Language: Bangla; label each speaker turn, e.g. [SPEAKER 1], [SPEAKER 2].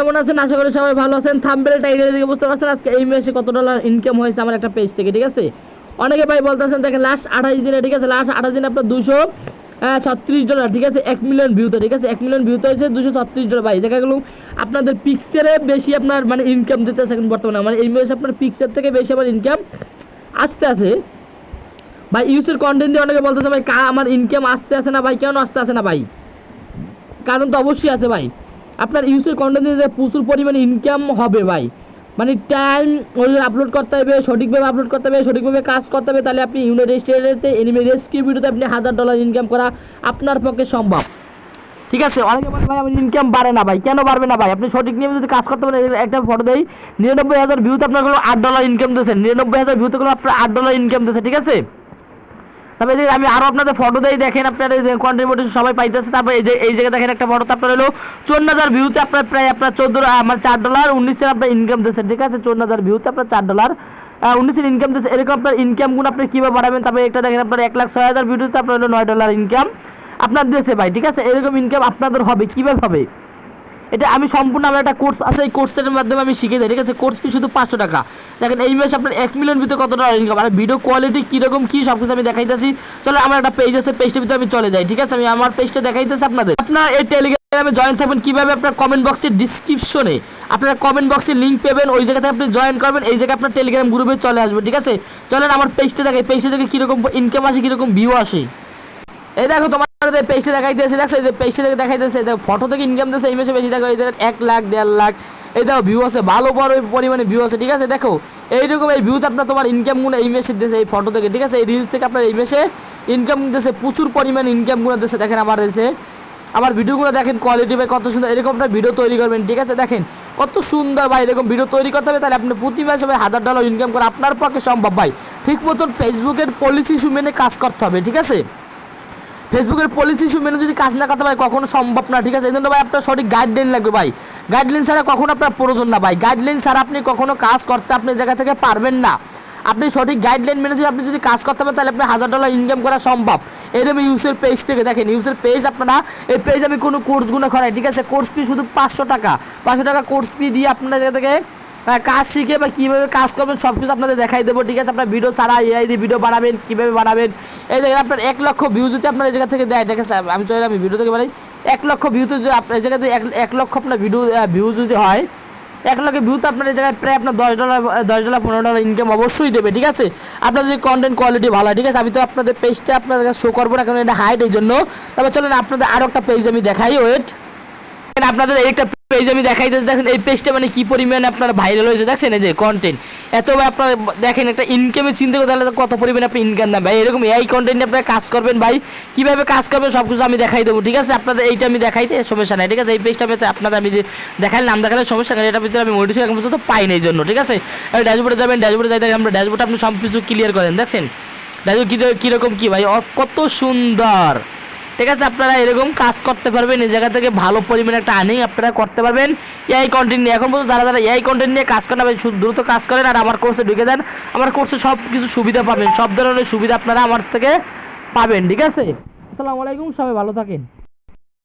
[SPEAKER 1] কেমন আছেন? আশা করি সবাই ভালো আছেন। থাম্বনেল টাইটেল দেখে বুঝতে পারছেন আজকে এই মাসে কত ডলার ইনকাম হয়েছে আমার একটা পেজ থেকে, ঠিক আছে? অনেকে ভাই বলতেছেন দেখেন লাস্ট 28 দিনে, ঠিক আছে, লাস্ট 28 দিনে আপনার $236, ঠিক আছে, 1 মিলিয়ন ভিউতে, ঠিক আছে, 1 মিলিয়ন ভিউতে হয়েছে $236 ভাই। দেখা গেল আপনাদের পিক্সেলে বেশি আপনার মানে ইনকাম দিতেছে এখন বর্তমানে, মানে এই মাসে আপনার পিক্সেল থেকে বেশি আমার ইনকাম আসতে আছে ভাই। ইউসের কন্টেন্ট দিয়ে অনেকে বলতেছে ভাই আমার ইনকাম আসতে আসে না ভাই, কেন আসতে আসে না ভাই? কারণ তো অবশ্যই আছে ভাই। আপনার ইউসের কন্টেন্ট দিয়ে প্রচুর পরিমাণে ইনকাম হবে ভাই, মানে টাইম অনুযায়ী আপলোড করতে হবে, সঠিকভাবে আপলোড করতে হবে, সঠিকভাবে কাজ করতে হবে, তাহলে আপনি ইউনাইটেড স্টেটসে এনিমে রেস্কিউ ভিডিওতে আপনি $1000 ইনকাম করা আপনার পক্ষে সম্ভব, ঠিক আছে? অনেকে বলে ভাই আমার ইনকাম বাড়ে না ভাই, কেন বাড়বে না ভাই? আপনি সঠিক নিয়মে যদি কাজ করতে পারেন, একটা ফটো দেই 99,000 ভিউতে আপনার হলো $8 ইনকাম দিয়েছে, 99,000 ভিউতে হলো আপনার $8 ইনকাম দিয়েছে, ঠিক আছে? তারপরে আমি আরো আপনাদের ফটো দেই, দেখেন আপনার কন্টেন্ট মোটিভেশন সবাই পাইতেছে। তারপরে এই জায়গায় দেখেন একটা ফটো আপনার হলো 54,000 ভিউতে আপনার প্রায় আপনার $4.19 আপনার ইনকাম দিচ্ছে, ঠিক আছে? 54,000 ভিউতে আপনার $4.19 ইনকাম দিচ্ছে। এরকম আপনার ইনকামগুলো আপনি কীভাবে বাড়াবেন? তারপরে একটা দেখেন আপনার 1,06,000 ভিউতে আপনার হলো $9 ইনকাম আপনার দিয়েছে ভাই, ঠিক আছে? এরকম ইনকাম আপনাদের হবে, কীভাবে হবে? এটা আমি সম্পূর্ণ আমার একটা কোর্স আছে, এই কোর্সের মাধ্যমে আমি শিখে দিই, ঠিক আছে? কোর্স ফি শুধু $500। দেখেন এই মাসে আপনার 1 মিলিয়ন ভিতরে কত ডলার ইনকাম, আর ভিডিও কোয়ালিটি কীরকম কী সব কিছু আমি দেখাইতেছি। চলো আমার একটা পেজ আছে, পেজটার ভিতরে আমি চলে যাই, ঠিক আছে? আমি আমার পেজটা দেখাইতেছি আপনাদের। আপনারা এই টেলিগ্রামে জয়েন থাকবেন কীভাবে? আপনার কমেন্ট বক্সের ডিসক্রিপশনে আপনারা কমেন্ট বক্সে লিঙ্ক পাবেন, ওই জায়গাতে আপনি জয়েন করবেন, এই জায়গায় আপনার টেলিগ্রাম গ্রুপে চলে আসবে, ঠিক আছে? চলেন আমার পেজটা দেখাই, পেজটা দেখে কীরকম ইনকাম আসে, কীরকম ভিউ আসে। এই দেখো তোমার পেজটা দেখাইতেছে, দেখছো এই যে পেজটা থেকে দেখাইতেছে, দেখো ফটো থেকে ইনকাম দিতেছে এই মাসে বেশি। দেখো এই 1 লাখ 1.5 লাখ এই দেখো ভিউ আছে, ভালো বড় পরিমাণে ভিউ আছে, ঠিক আছে? দেখো এইরকম এই ভিউতে আপনার তোমার ইনকামগুলো এই মাসে দিয়েছে এই ফটো থেকে, ঠিক আছে? এই রিলস থেকে আপনার এই মাসে ইনকাম দিতেছে, প্রচুর পরিমাণে ইনকামগুলো দিতেছে। দেখেন আমার এসে আমার ভিডিওগুলো দেখেন কোয়ালিটি ভাই কত সুন্দর। এরকম একটা ভিডিও তৈরি করবেন, ঠিক আছে? দেখেন কত সুন্দর ভাই, এরকম ভিডিও তৈরি করতে হবে, তাহলে আপনি প্রতি মাসে ভাই $1000 ইনকাম করা আপনার পক্ষে সম্ভব ভাই। ঠিক মতন ফেসবুকের পলিসি মেনে কাজ করতে হবে, ঠিক আছে? ফেসবুকের পলিসি মেনে যদি কাজ না করতে পারে কখনো সম্ভব না, ঠিক আছে? এই জন্য ভাই আপনার সঠিক গাইডলাইন লাগবে ভাই। গাইডলাইন ছাড়া কখনো আপনার প্রয়োজন না ভাই, গাইডলাইন ছাড়া আপনি কখনো কাজ করতে আপনি জায়গা থেকে পারবেন না। আপনি সঠিক গাইডলাইন মেনে যদি আপনি যদি কাজ করতে পারেন তাহলে আপনি $1000 ইনকাম করা সম্ভব। এরকম ইউসের পেজ থেকে দেখেন, ইউসের পেজ আপনারা এই পেজ আমি কোনো কোর্সগুলো করাই, ঠিক আছে? কোর্স ফি শুধু $500 কোর্স ফি দিয়ে আপনার জায়গা থেকে কাজ শিখে বা কীভাবে কাজ করবেন সব কিছু আপনাদের দেখাই দেবো, ঠিক আছে? আপনার ভিডিও ছাড়া এআই দিয়ে ভিডিও বানাবেন, কীভাবে বানাবেন। এই দেখেন আপনার 1 লক্ষ ভিউ যদি আপনার এই জায়গা থেকে দেয়, ঠিক আছে? আমি চাইলে আমি ভিডিও থেকে বানাই 1 লক্ষ ভিউতে যদি আপনার এই জায়গায় 1 লক্ষ আপনার ভিউ যদি হয়, 1 লক্ষ ভিউতে আপনার এই জায়গায় প্রায় আপনার $10 $15 ইনকাম অবশ্যই দেবে, ঠিক আছে? আপনার যদি কন্টেন্ট কোয়ালিটি ভালো হয়, ঠিক আছে? আমি তো আপনাদের পেজটা আপনাদের কাছে শো করবো না, কারণ এটা হাইড এই জন্য। তবে চলেন আপনাদের আরও একটা পেজ আমি দেখাই, ওয়েট। আপনাদের একটা পেজ আমি দেখাইতেছি, দেখেন এই পেজটা মানে কি পরিমাণে আপনার ভাইরাল হয়েছে, দেখছেন এই যে কন্টেন্ট এত ভাই। আপনার দেখেন একটা ইনকামের চিন্তা করতে হলে কত পরিমাণে আপনি ইনকাম দেন ভাই। এরকম এই কন্টেন্টে আপনার কাজ করবেন ভাই, কীভাবে কাজ করবেন সব কিছু আমি দেখাই দেবো, ঠিক আছে? আপনাদের এইটা আমি দেখাইতে সমস্যা নাই, ঠিক আছে? এই পেজটা আপনাদের আমি দেখাই নাম দেখালে সমস্যা নেই, এটার ভিতরে আমি মোটিভেশন এখন পর্যন্ত পাই না এই জন্য, ঠিক আছে? ড্যাশবোর্ডে যাবেন, ড্যাশবোর্ডে যাই আমরা ড্যাশবোর্ডে আপনি সব কিছু ক্লিয়ার করেন, দেখছেন ড্যাশবোর্ড কীরকম কী ভাই, কত সুন্দর, ঠিক আছে? আপনারা এরকম কাজ করতে পারবেন, এই জায়গা থেকে ভালো পরিমাণে একটা আর্নিং আপনারা করতে পারবেন এআই কন্টেন্ট নিয়ে। এখন পর্যন্ত যারা এআই কন্টেন্ট নিয়ে কাজ করেন দ্রুত কাজ করেন আর আমার কোর্সে ঢুকে দেন। আমার কোর্সে সব কিছু সুবিধা পাবেন, সব ধরনের সুবিধা আপনারা আমার থেকে পাবেন, ঠিক আছে? আসসালামু আলাইকুম, সবাই ভালো থাকেন।